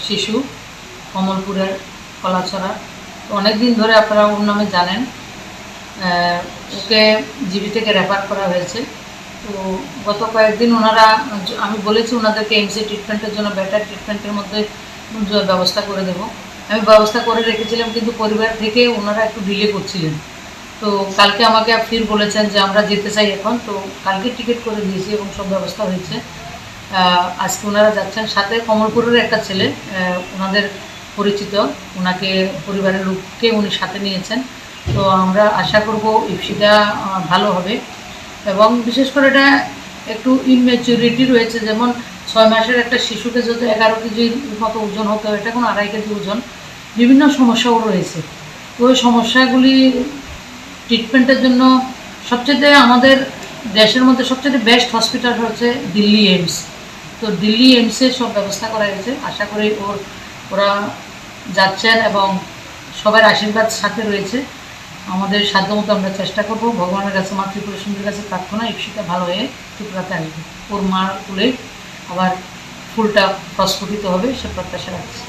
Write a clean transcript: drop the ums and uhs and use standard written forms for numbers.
শিশু, কমলপুরের কলাছড়া। তো অনেক দিন ধরে আপনারা ওর নামে জানেন। ওকে জিবি থেকে রেফার করা হয়েছে। তো গত কয়েকদিন ওনারা, আমি বলেছি ওনাদেরকে এমসি ট্রিটমেন্টের জন্য বেটার ট্রিটমেন্টের মধ্যে ব্যবস্থা করে দেব। আমি ব্যবস্থা করে রেখেছিলাম, কিন্তু পরিবার থেকে ওনারা একটু ডিলে করছিলেন। তো কালকে আমাকে ফির বলেছেন যে আমরা যেতে চাই এখন। তো কালকে টিকিট করে দিয়েছি এবং সব ব্যবস্থা হয়েছে। আজকে ওনারা যাচ্ছেন। সাথে কমলপুরের একটা ছেলে, ওনাদের পরিচিত, ওনাকে পরিবারের লোককে উনি সাথে নিয়েছেন। তো আমরা আশা করব ইপসিটা ভালো হবে। এবং বিশেষ করে এটা একটু ইনম্যাচুরিটি রয়েছে, যেমন 6 মাসের একটা শিশুকে যদি 11 কেজির মতো ওজন হতো, এটা এখন 2.5 কেজি ওজন। বিভিন্ন সমস্যাও রয়েছে। তো ওই সমস্যাগুলি ট্রিটমেন্টের জন্য সবচেয়ে আমাদের দেশের মধ্যে সবচেয়ে বেস্ট হসপিটাল হচ্ছে দিল্লি এইমস। তো দিল্লি এইমসে সব ব্যবস্থা করা হয়েছে। আশা করি ওরা যাচ্ছেন এবং সবার আশীর্বাদ সাথে রয়েছে। আমাদের সাধ্যমতো আমরা চেষ্টা করব। ভগবানের কাছে, মা ত্রিপুরা সুন্দরীর কাছে প্রার্থনা, ইপসিটা ভালো হয়ে ত্রিপুরাতে আসবে, ওর মার কুলে আবার ফুলটা প্রস্ফুটিত হবে, সে প্রত্যাশা রাখছি।